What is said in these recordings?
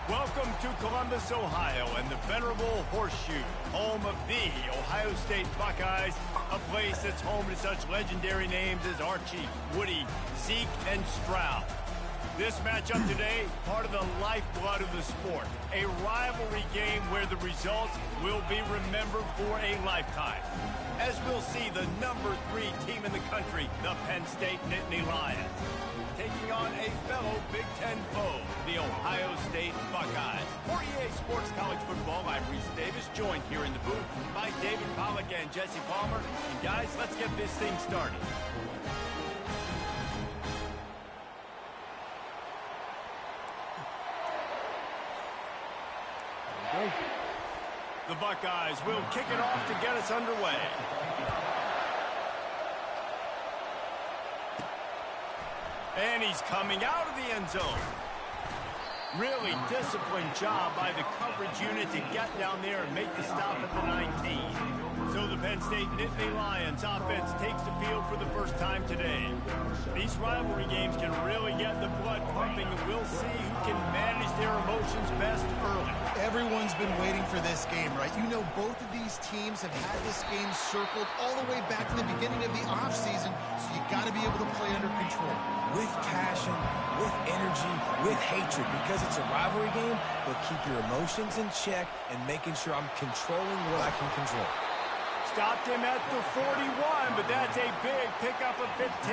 Welcome to Columbus, Ohio, and the venerable Horseshoe, home of the Ohio State Buckeyes, a place that's home to such legendary names as Archie, Woody, Zeke, and Stroud. This matchup today, part of the lifeblood of the sport, a rivalry game where the results will be remembered for a lifetime. As we'll see the number 3 team in the country, the Penn State Nittany Lions, taking on a fellow Big Ten foe, the Ohio State Buckeyes. For EA Sports College Football, I'm Reese Davis, joined here in the booth by David Pollack and Jesse Palmer. And guys, let's get this thing started. The Buckeyes will kick it off to get us underway. And he's coming out of the end zone. Really disciplined job by the coverage unit to get down there and make the stop at the 19. So the Penn State Nittany Lions offense takes the field for the first time today. These rivalry games can really get the blood pumping, and we'll see who can manage their emotions best early. Everyone's been waiting for this game, right? You know, both of these teams have had this game circled all the way back to the beginning of the offseason, so you got to be able to play under control. With passion, with energy, with hatred, because it's a rivalry game, but keep your emotions in check and making sure I'm controlling what I can control. Stopped him at the 41, but that's a big pickup of 15.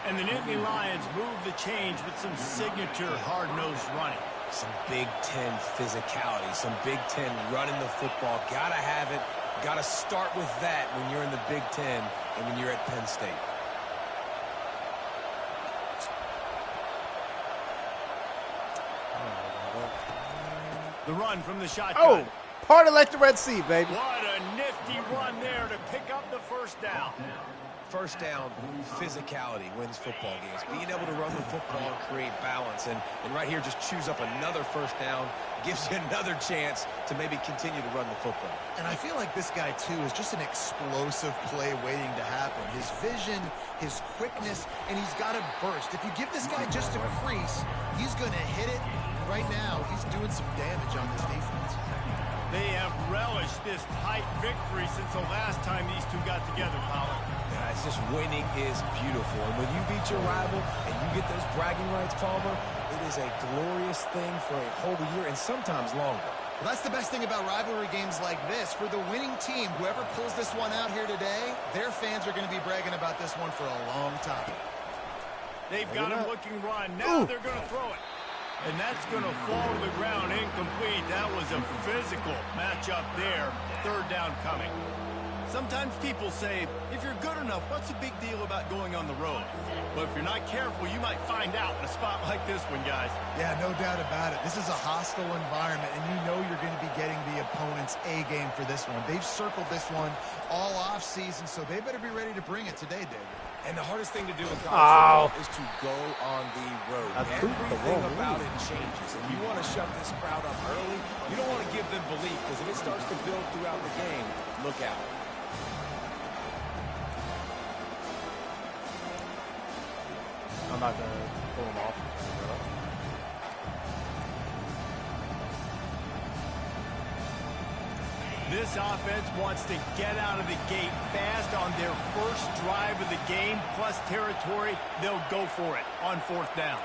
And the Nittany Lions move the change with some signature hard-nosed running. Some Big Ten physicality, some Big Ten running the football. Gotta have it. Gotta start with that when you're in the Big Ten and when you're at Penn State. The run from the shotgun. Oh, part of like the Red Sea, baby. What a nifty run there to pick up the first down. First down, physicality wins football games. Being able to run the football and create balance. And right here, just choose up another first down. Gives you another chance to maybe continue to run the football. And I feel like this guy, too, is just an explosive play waiting to happen. His vision, his quickness, and he's got to burst. If you give this guy just a crease, he's going to hit it. And right now, he's doing some damage on this defense. They have relished this tight victory since the last time these two got together, Pollard. Yeah, it's just winning is beautiful. And when you beat your rival and you get those bragging rights, Palmer, it is a glorious thing for a whole year and sometimes longer. Well, that's the best thing about rivalry games like this. For the winning team, whoever pulls this one out here today, their fans are going to be bragging about this one for a long time. They've got him looking run. Now they're going to throw it. And that's going to fall to the ground incomplete. That was a physical matchup there. Third down coming. Sometimes people say, if you're good enough, what's the big deal about going on the road? But if you're not careful, you might find out in a spot like this one, guys. Yeah, no doubt about it. This is a hostile environment, and you know you're going to be getting the opponent's A game for this one. They've circled this one all offseason, so they better be ready to bring it today, David. And the hardest thing to do in college football is to go on the road. Everything about it changes. And you want to shut this crowd up early. You don't want to give them belief, because if it starts to build throughout the game, look out. I'm not going to pull him off. This offense wants to get out of the gate fast on their first drive of the game, plus territory. They'll go for it on fourth down.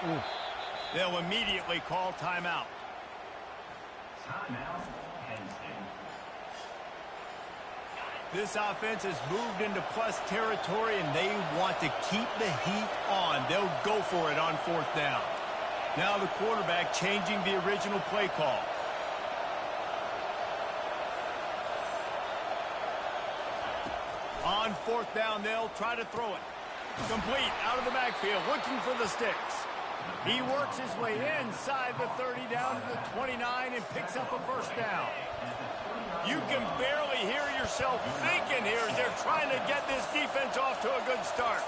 Oof. They'll immediately call timeout. Timeout, Penn State. This offense has moved into plus territory, and they want to keep the heat on. They'll go for it on fourth down. Now the quarterback changing the original play call. On fourth down, they'll try to throw it. Complete out of the backfield, looking for the sticks. He works his way inside the 30 down to the 29 and picks up a first down. You can barely hear yourself thinking here as they're trying to get this defense off to a good start.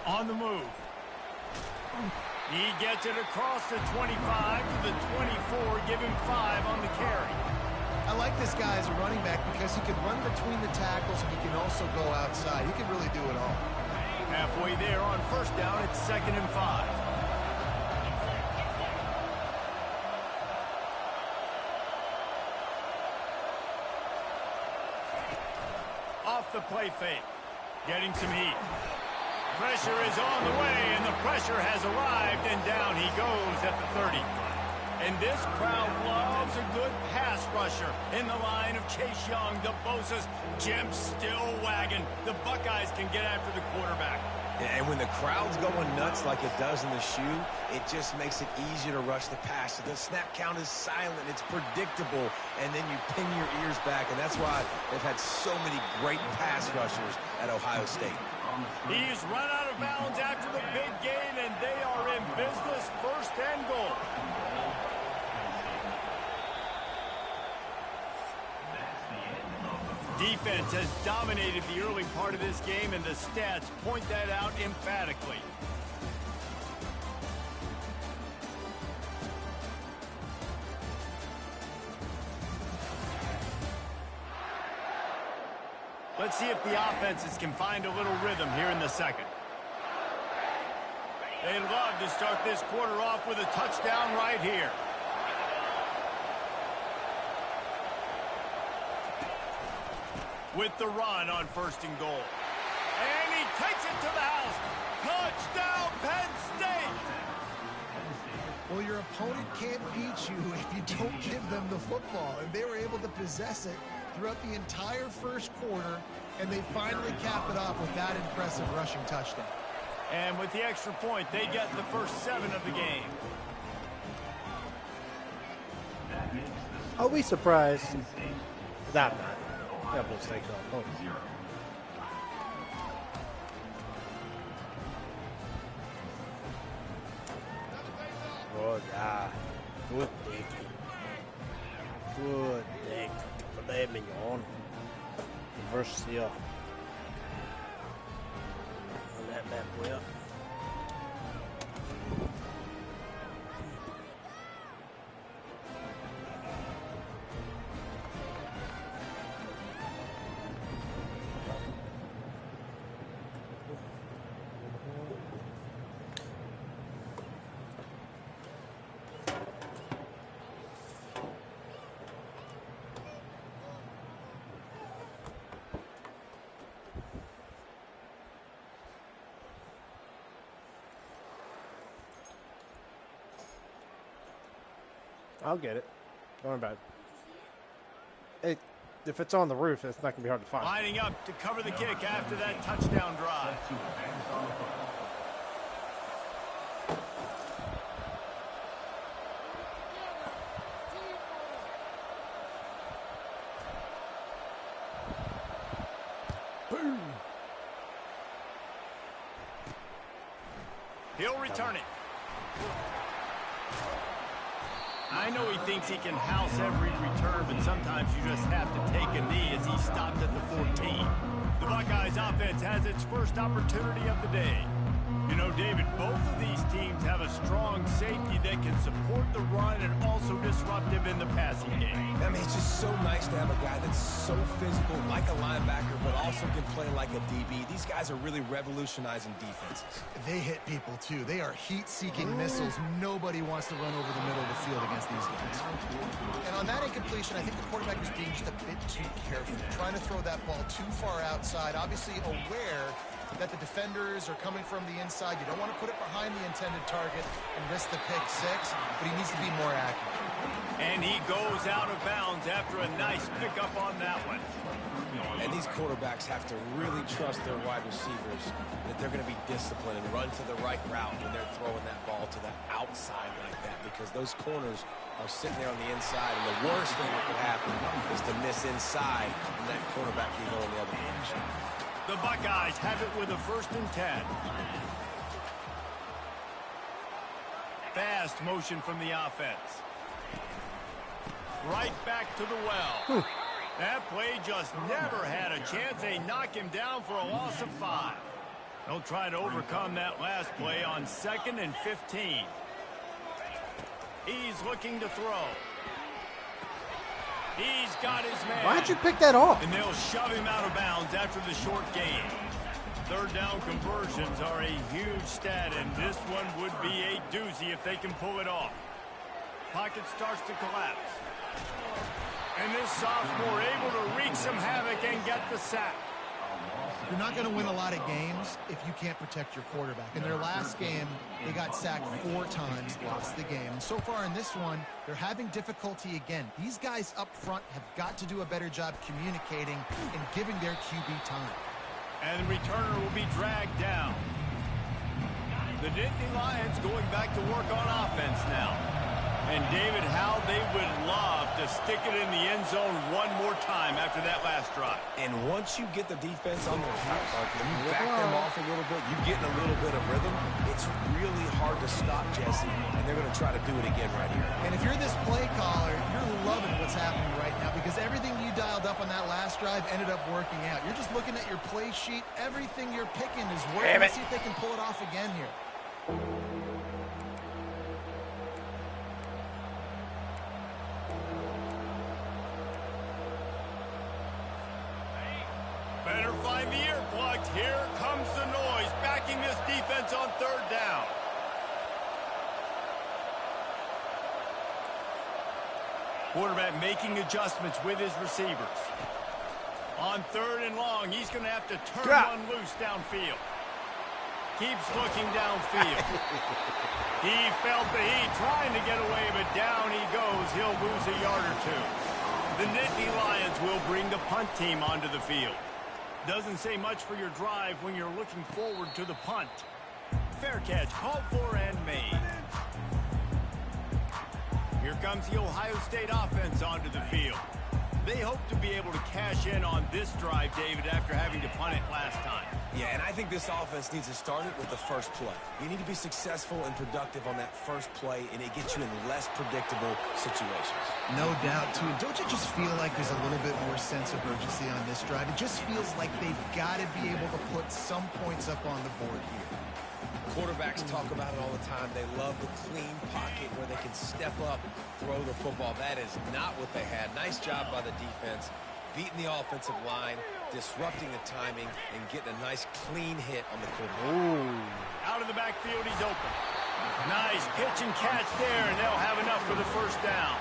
On the move. He gets it across the 25 to the 24, give him 5 on the carry. I like this guy as a running back because he can run between the tackles and he can also go outside. He can really do it all. Halfway there on first down, it's 2nd and 5. Off the play fake. Getting some heat. Pressure is on the way, and the pressure has arrived, and down he goes at the 30. And this crowd loves a good pass rusher in the line of Chase Young, the Bosa's. Jim's still wagging. The Buckeyes can get after the quarterback. And when the crowd's going nuts like it does in the shoe, it just makes it easier to rush the pass. So the snap count is silent. It's predictable. And then you pin your ears back. And that's why they've had so many great pass rushers at Ohio State. He's run out of bounds after the big gain, and they are in business. 1st and goal. Defense has dominated the early part of this game, and the stats point that out emphatically. Let's see if the offenses can find a little rhythm here in the second. They'd love to start this quarter off with a touchdown right here. With the run on 1st and goal. And he takes it to the house. Touchdown, Penn State! Well, your opponent can't beat you if you don't give them the football. And they were able to possess it throughout the entire 1st quarter, and they finally cap it off with that impressive rushing touchdown. And with the extra point, they get the first 7 of the game. I'll be surprised. That man. Yeah, we'll take that. Oh. Good, yeah. Good dig. Good dig. Filet mignon. Reverse here. On that map, where? I'll get it. Don't worry about it. If it's on the roof, it's not going to be hard to find. Lining up to cover the kick after that touchdown drive. Boom. He'll return it. I know he thinks he can house every return, but sometimes you just have to take a knee as he stopped at the 14. The Buckeyes offense has its first opportunity of the day. You know, David, both of these teams have a strong safety that can support the run and also disruptive in the passing game. I mean, it's just so nice to have a guy that's so physical, like a linebacker, but also can play like a DB. These guys are really revolutionizing defenses. They hit people, too. They are heat-seeking missiles. Nobody wants to run over the middle of the field against these guys. And on that incompletion, I think the quarterback was being just a bit too careful, trying to throw that ball too far outside, obviously aware that the defenders are coming from the inside. You don't want to put it behind the intended target and risk the pick 6, but he needs to be more accurate. And he goes out of bounds after a nice pickup on that one. And these quarterbacks have to really trust their wide receivers that they're going to be disciplined and run to the right route when they're throwing that ball to the outside like that, because those corners are sitting there on the inside, and the worst thing that could happen is to miss inside and that quarterback can go in the other direction. The Buckeyes have it with a 1st and 10. Fast motion from the offense. Right back to the well. That play just never had a chance. They knock him down for a loss of 5. He'll try to overcome that last play on 2nd and 15. He's looking to throw. He's got his man. Why'd you pick that off? And they'll shove him out of bounds after the short gain. 3rd down conversions are a huge stat, and this one would be a doozy if they can pull it off. Pocket starts to collapse. And this sophomore able to wreak some havoc and get the sack. You're not going to win a lot of games if you can't protect your quarterback. In their last game, they got sacked 4 times, lost the game. And so far in this one, they're having difficulty again. These guys up front have got to do a better job communicating and giving their QB time. And the returner will be dragged down. The Nittany Lions going back to work on offense now. And David, how they would love to stick it in the end zone one more time after that last drive. And once you get the defense on their heels, you back them off a little bit, you get in a little bit of rhythm, it's really hard to stop, Jesse, and they're going to try to do it again right here. And if you're this play caller, you're loving what's happening right now because everything you dialed up on that last drive ended up working out. You're just looking at your play sheet. Everything you're picking is working. Let's see if they can pull it off again here. Better find the earplugs. Here comes the noise, backing this defense on 3rd down. Quarterback making adjustments with his receivers. On 3rd and long, he's going to have to turn one loose downfield. Keeps looking downfield. He felt the heat, trying to get away, but down he goes. He'll lose a yard or 2. The Nittany Lions will bring the punt team onto the field. Doesn't say much for your drive when you're looking forward to the punt. Fair catch, called for and made. Here comes the Ohio State offense onto the field. They hope to be able to cash in on this drive, David, after having to punt it last time. Yeah, and I think this offense needs to start it with the first play. You need to be successful and productive on that first play, and it gets you in less predictable situations. No doubt, too. Don't you just feel like there's a little bit more sense of urgency on this drive? It just feels like they've got to be able to put some points up on the board here. Quarterbacks talk about it all the time. They love the clean pocket where they can step up, throw the football. That is not what they had. Nice job by the defense, beating the offensive line, disrupting the timing, and getting a nice clean hit on the quarterback. Out of the backfield, he's open. Nice pitch and catch there, and they'll have enough for the 1st down.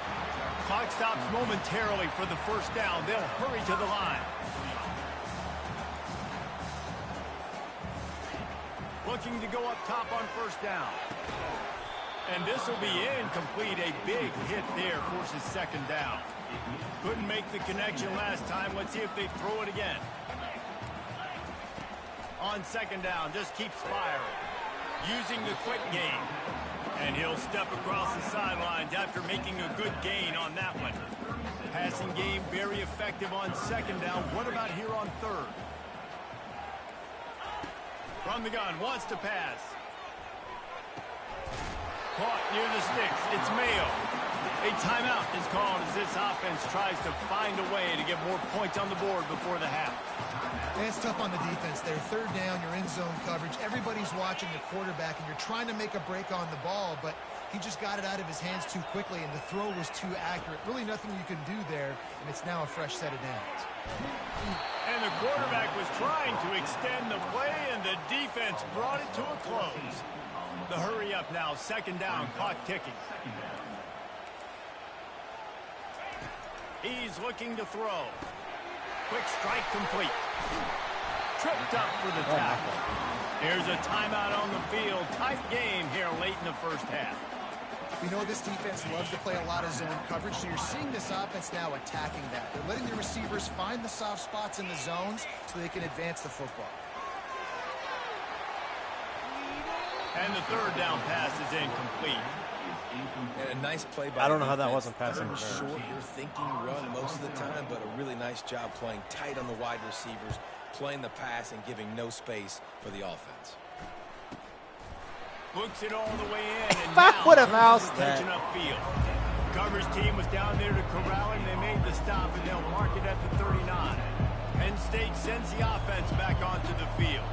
Clock stops momentarily for the 1st down. They'll hurry to the line. Looking to go up top on 1st down. And this will be incomplete. A big hit there forces 2nd down. Couldn't make the connection last time. Let's see if they throw it again. On 2nd down, just keeps firing. Using the quick game. And he'll step across the sidelines after making a good gain on that one. Passing game very effective on 2nd down. What about here on 3rd? From the gun, wants to pass. Caught near the sticks. It's Mayo. A timeout is called as this offense tries to find a way to get more points on the board before the half. And it's tough on the defense there. 3rd down, you're in zone coverage. Everybody's watching the quarterback, and you're trying to make a break on the ball, but he just got it out of his hands too quickly, and the throw was too accurate. Really nothing you can do there, and it's now a fresh set of downs. And the quarterback was trying to extend the play, and the defense brought it to a close. The hurry up now, 2nd down, clock ticking. He's looking to throw. Quick strike complete. Tripped up for the tackle. Here's a timeout on the field. Tight game here late in the 1st half. We know this defense loves to play a lot of zone coverage, so you're seeing this offense now attacking that. They're letting the receivers find the soft spots in the zones so they can advance the football. And the 3rd down pass is incomplete. And a nice play by I don't know how that wasn't passing. Short, you're thinking run most of the time, but a really nice job playing tight on the wide receivers, playing the pass and giving no space for the offense. Looks it all the way in, and If I now would have moused attention that. upfield. Coverage team was down there to corral him. They made the stop, and they'll mark it at the 39. Penn State sends the offense back onto the field.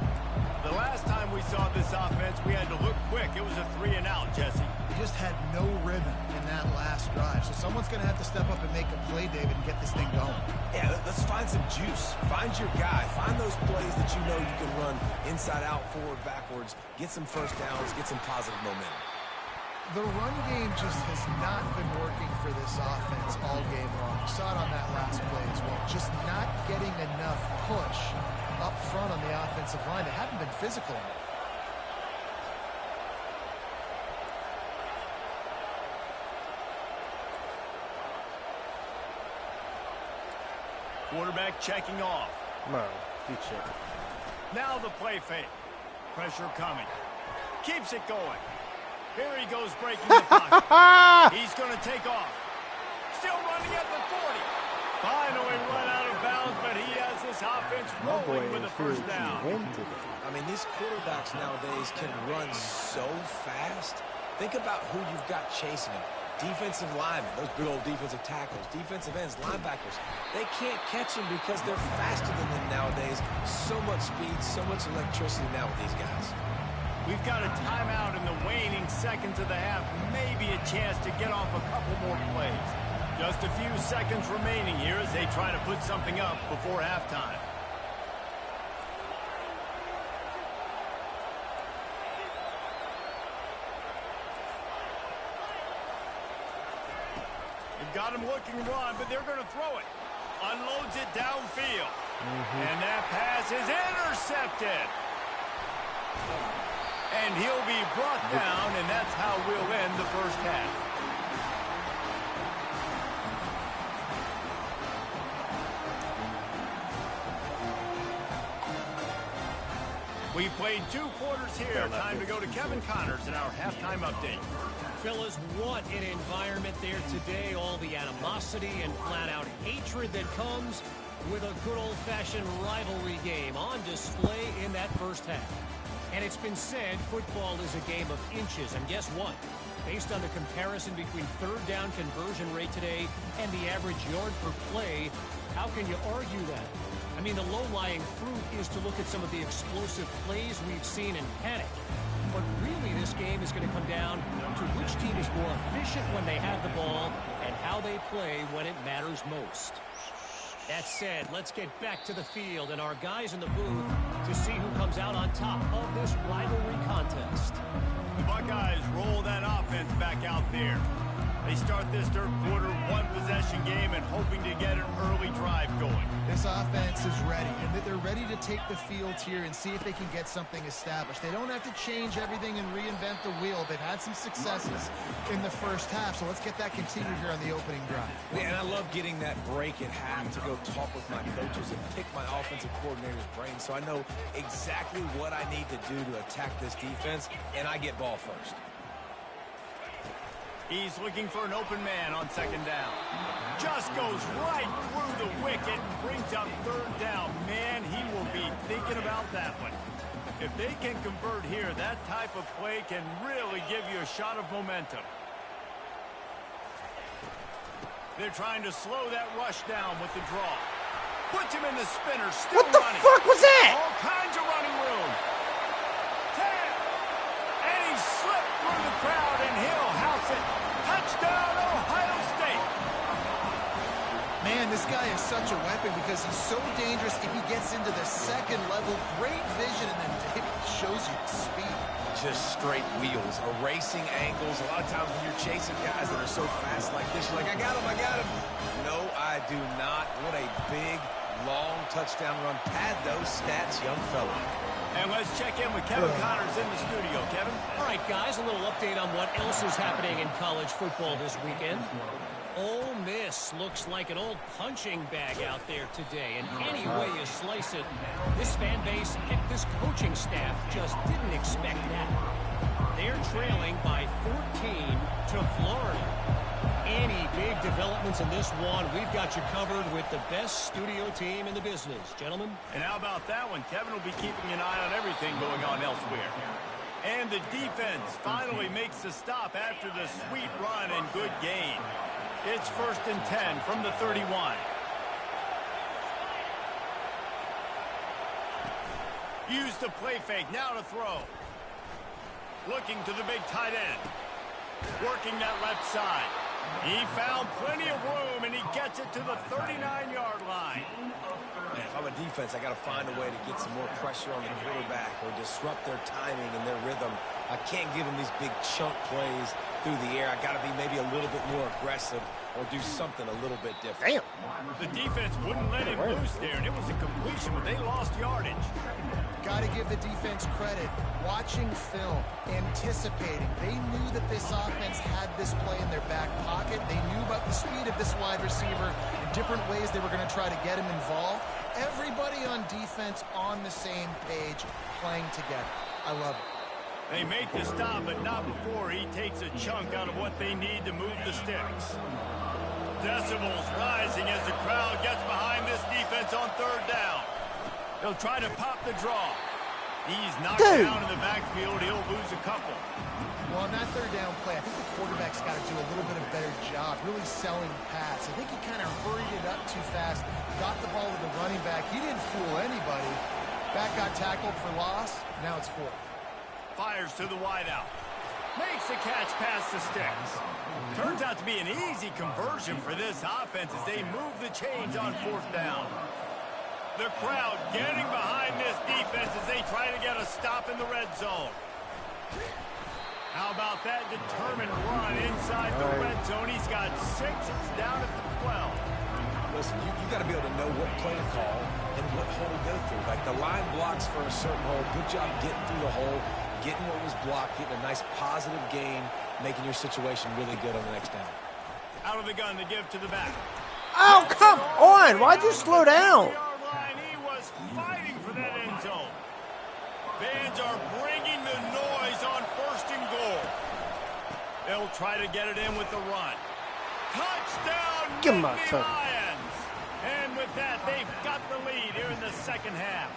The last time we saw this offense, we had to look quick. It was a 3-and-out, Jesse. They just had no rhythm in that last drive. So someone's going to have to step up and make a play, David, and get this thing going. Yeah, let's find some juice. Find your guy. Find those plays that you know you can run inside out, forward, backwards. Get some first downs. Get some positive momentum. The run game just has not been working for this offense all game long. You saw it on that last play as well. Just not getting enough push up front on the offensive line. They haven't been physical enough. Quarterback checking off. No, he checked. Now the play fake. Pressure coming. Keeps it going. Here he goes breaking the pocket. He's going to take off. Still running at the 40. Finally run out of bounds, but he has this offense rolling with a first down. I mean, these quarterbacks nowadays can run so fast. Think about who you've got chasing him. Defensive linemen, those big old defensive tackles, defensive ends, linebackers. They can't catch him because they're faster than them nowadays. So much speed, so much electricity now with these guys. We've got a timeout in the waning seconds of the half. Maybe a chance to get off a couple more plays. Just a few seconds remaining here as they try to put something up before halftime. They've got him looking run, but they're going to throw it. Unloads it downfield. And that pass is intercepted. And he'll be brought down, and that's how we'll end the first half. We played 2 quarters here. Time to go to Kevin Connors in our halftime update. Fellas, what an environment there today. All the animosity and flat-out hatred that comes with a good old-fashioned rivalry game on display in that first half. And it's been said football is a game of inches. And guess what? Based on the comparison between third down conversion rate today and the average yard per play, how can you argue that? I mean, the low-lying fruit is to look at some of the explosive plays we've seen in panic. But really, this game is going to come down to which team is more efficient when they have the ball and how they play when it matters most. That said, let's get back to the field and our guys in the booth to see who comes out on top of this rivalry contest. The Buckeyes roll that offense back out there. They start this third quarter one-possession game and hoping to get an early drive going. This offense is ready, and they're ready to take the field here and see if they can get something established. They don't have to change everything and reinvent the wheel. They've had some successes in the first half, so let's get that continued here on the opening drive. Yeah, and I love getting that break at half to go talk with my coaches and pick my offensive coordinator's brain so I know exactly what I need to do to attack this defense, and I get ball first. He's looking for an open man on second down. Just goes right through the wicket and brings up third down. Man, he will be thinking about that one. If they can convert here, that type of play can really give you a shot of momentum. They're trying to slow that rush down with the draw. Puts him in the spinner, still running. What the fuck was that? All kinds of running room. 10. And he slipped through the crowd, and he'll house it. Touchdown, Ohio State. Man, this guy is such a weapon because he's so dangerous if he gets into the second level. Great vision, and then David shows you the speed. Just straight wheels, erasing angles. A lot of times when you're chasing guys that are so fast like this, you're like, I got him. No, I do not. What a big, long touchdown run. Pad those stats, young fella. And let's check in with Kevin Connors in the studio. Kevin? All right, guys, a little update on what else is happening in college football this weekend. Ole Miss looks like an old punching bag out there today. And any way you slice it, this fan base and this coaching staff just didn't expect that. They're trailing by 14 to Florida. Any big developments in this one, we've got you covered with the best studio team in the business. Gentlemen? And how about that one? Kevin will be keeping an eye on everything going on elsewhere. And the defense finally makes the stop after the sweet run and good gain. It's 1st and 10 from the 31. Use the play fake. Now to throw. Looking to the big tight end. Working that left side. He found plenty of room, and he gets it to the 39-yard line. Man, if I'm a defense, I got to find a way to get some more pressure on the quarterback or disrupt their timing and their rhythm. I can't give them these big chunk plays through the air. I got to be maybe a little bit more aggressive or do something a little bit different. Damn. The defense wouldn't let him loose there, and it was a completion, but they lost yardage. Got to give the defense credit. Watching film, anticipating. They knew that this offense had this play in their back pocket. They knew about the speed of this wide receiver and different ways they were going to try to get him involved. Everybody on defense on the same page, playing together. I love it. They make the stop, but not before he takes a chunk out of what they need to move the sticks. Decibels rising as the crowd gets behind this defense on third down. He'll try to pop the draw. He's knocked down in the backfield. He'll lose a couple. Well, on that third down play, I think the quarterback's got to do a little bit of better job really selling pass. I think he kind of hurried it up too fast, got the ball to the running back. He didn't fool anybody. Back got tackled for loss. Now it's fourth. Fires to the wideout. Makes the catch past the sticks. Turns out to be an easy conversion for this offense as they move the chains on fourth down. The crowd getting behind this defense as they try to get a stop in the red zone. How about that determined run inside the red zone? He's got 6. It's down at the 12. Listen, you got to be able to know what play to call and what hole to go through. Like the line blocks for a certain hole. Good job getting through the hole, getting what was blocked, getting a nice positive gain, making your situation really good on the next down. Out of the gun to give to the back. Oh, come on. Why'd you slow down? He was fighting for that end zone. Fans are bringing the noise on first and goal. They'll try to get it in with the run. Touchdown, Give 'em a Nittany touch. Lions. And with that, they've got the lead here in the second half.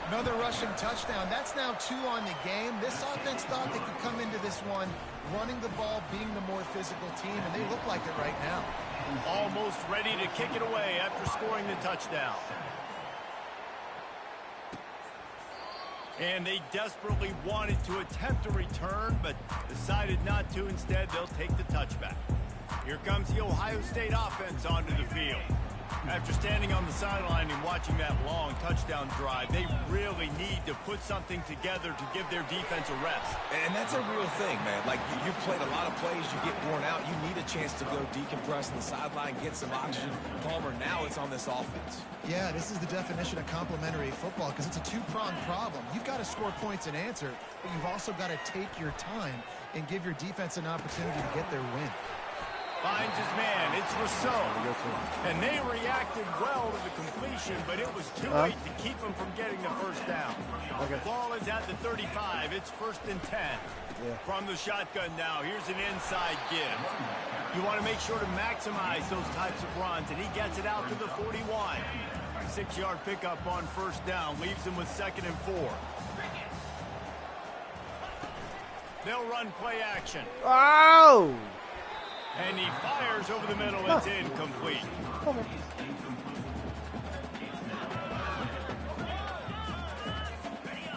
Another rushing touchdown. That's now 2 on the game. This offense thought they could come into this one running the ball, being the more physical team, and they look like it right now. Almost ready to kick it away after scoring the touchdown. And they desperately wanted to attempt a return, but decided not to. Instead, they'll take the touchback. Here comes the Ohio State offense onto the field. After standing on the sideline and watching that long touchdown drive, they really need to put something together to give their defense a rest. And that's a real thing, man. Like, you played a lot of plays, you get worn out, you need a chance to go decompress on the sideline, get some oxygen. Palmer, now it's on this offense. Yeah, this is the definition of complementary football because it's a 2-pronged problem. You've got to score points and answer, but you've also got to take your time and give your defense an opportunity to get their win. Finds his man. It's Rousseau. And they reacted well to the completion, but it was too late to keep him from getting the first down. The ball is at the 35. It's 1st and 10. From the shotgun now, here's an inside give. You want to make sure to maximize those types of runs, and he gets it out to the 41. 6-yard pickup on first down. Leaves him with 2nd and 4. They'll run play action. Oh! And he fires over the middle. It's incomplete.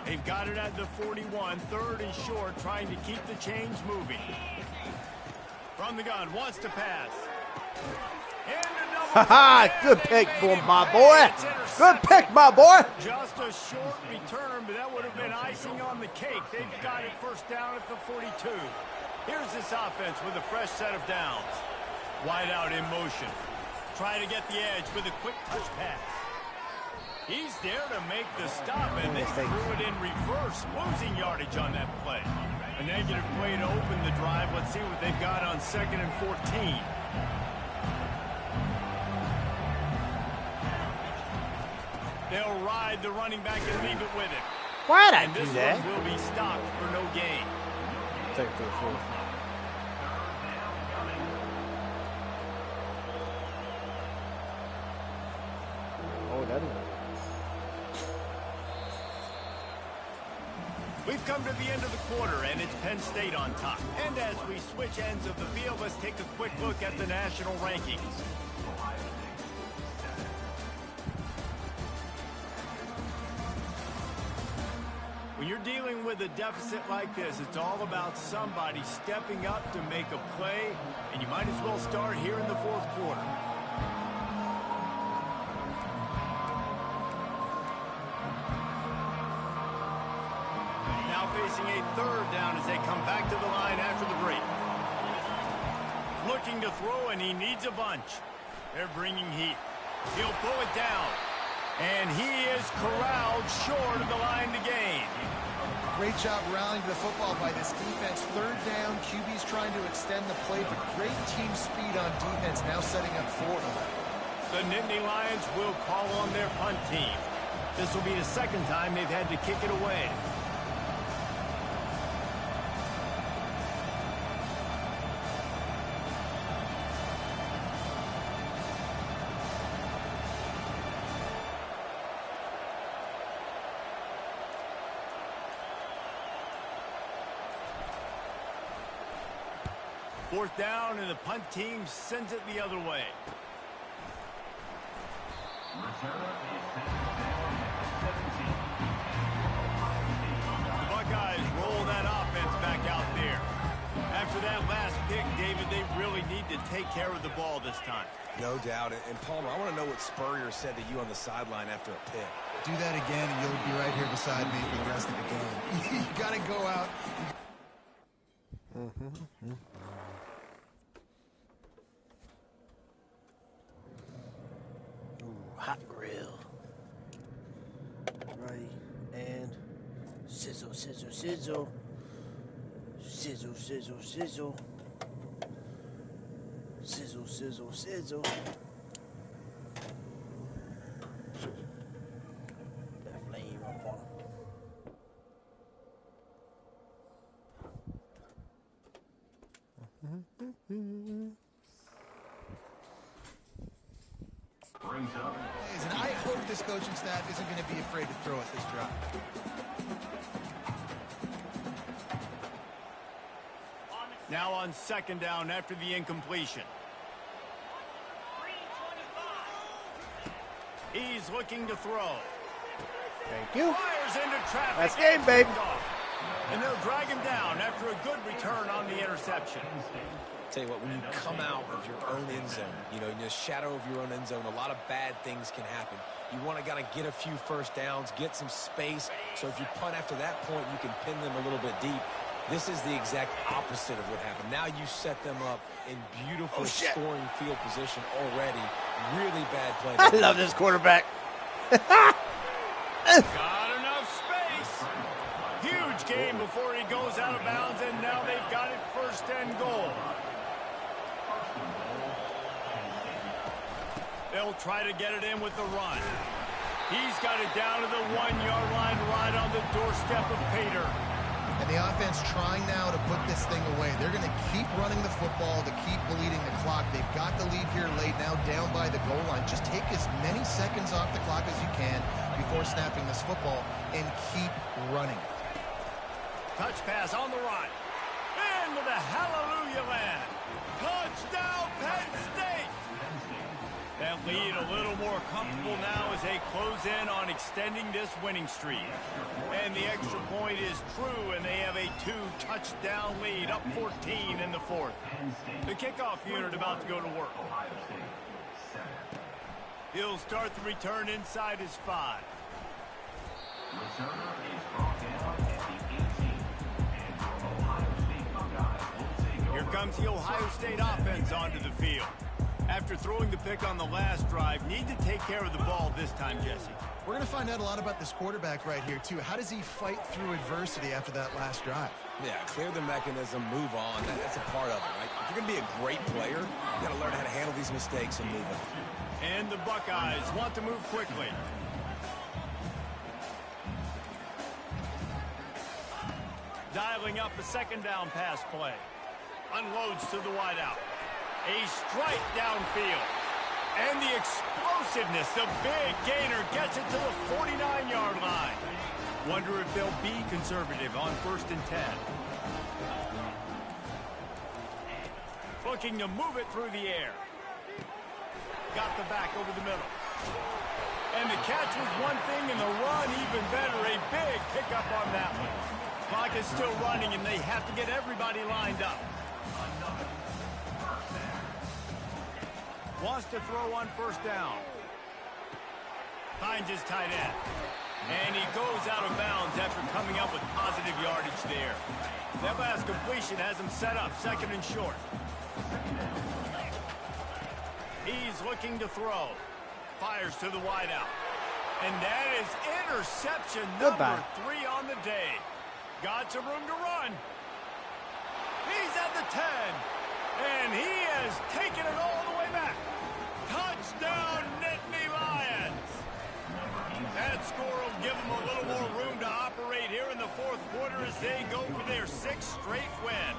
They've got it at the 41. 3rd and short, trying to keep the chains moving. From the gun, wants to pass. Ha good pick, my boy. Good pick, my boy. Just a short return, but that would have been icing on the cake. They've got it first down at the 42. Here's this offense with a fresh set of downs. Wide out in motion. Try to get the edge with a quick touch pass. He's there to make the stop, and they threw it in reverse, losing yardage on that play. A negative play to open the drive. Let's see what they've got on 2nd and 14. They'll ride the running back and leave it with him. Why'd I and do this that? one will be stopped for no gain. Take it to the 4th. Oh, that is. We've come to the end of the quarter, and it's Penn State on top. And as we switch ends of the field, let's take a quick look at the national rankings. When you're dealing with a deficit like this, it's all about somebody stepping up to make a play, and you might as well start here in the fourth quarter. Now facing a third down as they come back to the line after the break. Looking to throw, and he needs a bunch. They're bringing heat. He'll pull it down. And he is corralled short of the line to gain. Great job rallying to the football by this defense. Third down, QB's trying to extend the play, but great team speed on defense now setting up for them. The Nittany Lions will call on their punt team. This will be the second time they've had to kick it away. Fourth down, and the punt team sends it the other way. The Buckeyes roll that offense back out there. After that last pick, David, they really need to take care of the ball this time. No doubt. And Palmer, I want to know what Spurrier said to you on the sideline after a pick. Do that again, and you'll be right here beside me for the rest of the game. You got to go out. Hot grill. Right, and sizzle, sizzle, sizzle. Sizzle, sizzle, sizzle. Sizzle, sizzle, sizzle. That flame up on And I hope this coaching staff isn't going to be afraid to throw at this drive. Now on second down after the incompletion. He's looking to throw. Thank you. Fires into traffic. That's game, baby. And they'll drag him down after a good return on the interception. Tell you what, when you come out of your own end zone, you know, in the shadow of your own end zone, a lot of bad things can happen. You want to kind of get a few first downs, get some space, so if you punt after that point, you can pin them a little bit deep. This is the exact opposite of what happened. Now you set them up in beautiful scoring field position already. Really bad play. I love this quarterback. Got enough space. Huge game before he goes out of bounds, and now they've got it first and goal. They'll try to get it in with the run. He's got it down to the 1-yard line right on the doorstep of Pater. And the offense trying now to put this thing away. They're going to keep running the football to keep bleeding the clock. They've got the lead here late, now down by the goal line. Just take as many seconds off the clock as you can before snapping this football and keep running. Touch pass on the run. Into the hallelujah land. Touchdown, Penn State. That lead a little more comfortable now as they close in on extending this winning streak. And the extra point is true, and they have a 2-touchdown lead, up 14 in the fourth. The kickoff unit about to go to work. He'll start the return inside his 5. Here comes the Ohio State offense onto the field. After throwing the pick on the last drive, need to take care of the ball this time, Jesse. We're going to find out a lot about this quarterback right here, too. How does he fight through adversity after that last drive? Yeah, clear the mechanism, move on. That's a part of it, right? If you're going to be a great player, you got to learn how to handle these mistakes and move on. And the Buckeyes want to move quickly. Dialing up a second down pass play. Unloads to the wideout. A strike downfield. And the explosiveness, the big gainer gets it to the 49-yard line. Wonder if they'll be conservative on 1st and 10. Looking to move it through the air. Got the back over the middle. And the catch was one thing, and the run even better. A big pickup on that one. Clock is still running, and they have to get everybody lined up. Wants to throw on first down. Finds his tight end. And he goes out of bounds after coming up with positive yardage there. That last completion has him set up, second and short. He's looking to throw. Fires to the wideout. And that is interception number 3 on the day. Got some room to run. He's at the 10. And he has taken it all the way back. Touchdown, Nittany Lions. That score will give them a little more room to operate here in the fourth quarter as they go for their 6th straight win.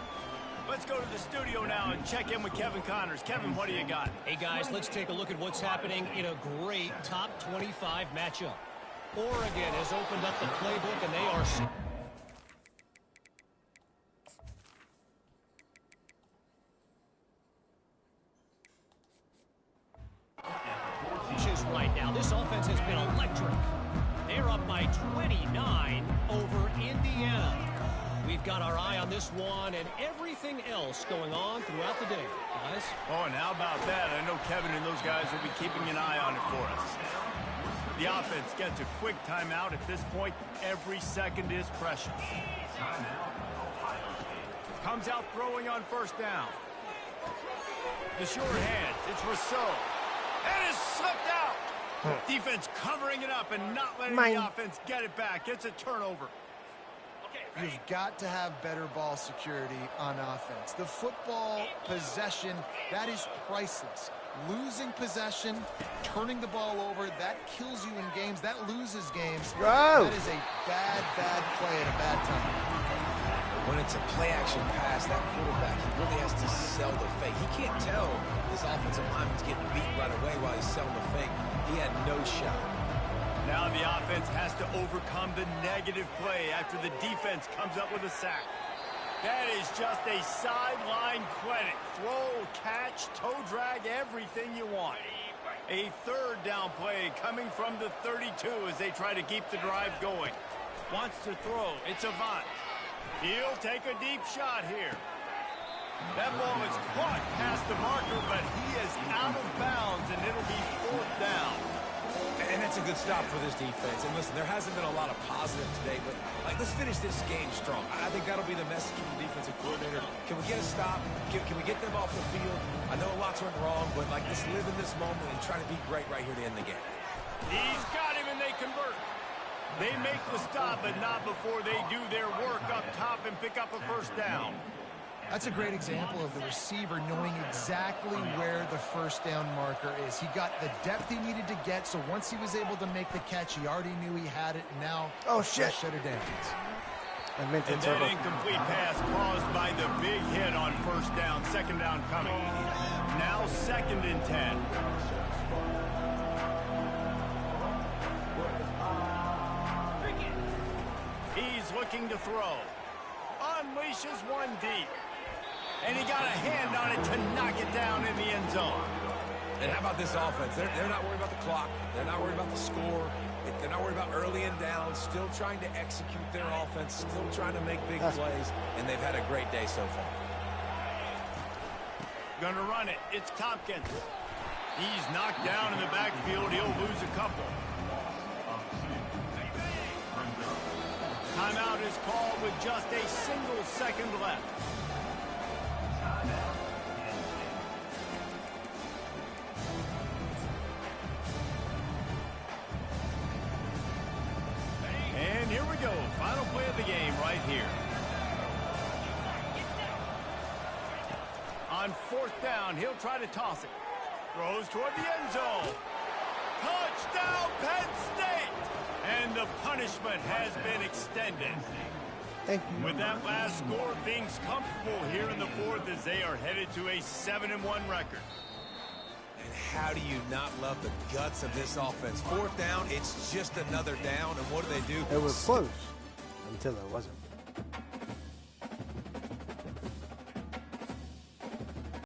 Let's go to the studio now and check in with Kevin Connors. Kevin, what do you got? Hey, guys, let's take a look at what's happening in a great top 25 matchup. Oregon has opened up the playbook, and they are... right now. This offense has been electric. They're up by 29 over Indiana. We've got our eye on this one and everything else going on throughout the day, guys. Oh, and how about that? I know Kevin and those guys will be keeping an eye on it for us. The offense gets a quick timeout. At this point, every second is precious. Comes out throwing on first down. The short hand. It's Rousseau. And it's slipped out. Defense covering it up and not letting the offense get it back. It's a turnover. You've got to have better ball security on offense. The football possession, that is priceless. Losing possession, turning the ball over, that kills you in games. That loses games. That is a bad play at a bad time. When it's a play-action pass, that quarterback, he really has to sell the fake. He can't tell his offensive lineman's getting beat right away while he's selling the fake. He had no shot. Now the offense has to overcome the negative play after the defense comes up with a sack. That is just a sideline clinic. Throw, catch, toe drag, everything you want. A third down play coming from the 32 as they try to keep the drive going. Wants to throw. It's Avant. He'll take a deep shot here. That ball is caught past the marker, but he is out of bounds, and it'll be fourth down. And that's a good stop for this defense. And listen, there hasn't been a lot of positive today, but let's finish this game strong. I think that'll be the message from the defensive coordinator. Can we get a stop? Can we get them off the field? I know lots went wrong, but let's live in this moment and try to be great right here to end the game. He's got him, and they convert. They make the stop, but not before they do their work up top and pick up a first down. That's a great example of the receiver knowing exactly where the first down marker is. He got the depth he needed to get, so once he was able to make the catch, he already knew he had it, and now shut it down. And that incomplete pass caused by the big hit on first down, second down coming. Now 2nd and 10. He's looking to throw. Unleashes one deep. And he got a hand on it to knock it down in the end zone. And how about this offense? They're not worried about the clock. They're not worried about the score. They're not worried about early and down. Still trying to execute their offense. Still trying to make big plays. And they've had a great day so far. Gonna run it. It's Tompkins. He's knocked down in the backfield. He'll lose a couple. Timeout is called with just a single second left. And here we go. Final play of the game right here. On fourth down, he'll try to toss it. Throws toward the end zone. Touchdown, Penn State! And the punishment has been extended. Thank you. With that last score, things comfortable here in the fourth as they are headed to a 7-1 record. And how do you not love the guts of this offense? Fourth down, it's just another down, and what do? It was close until it wasn't.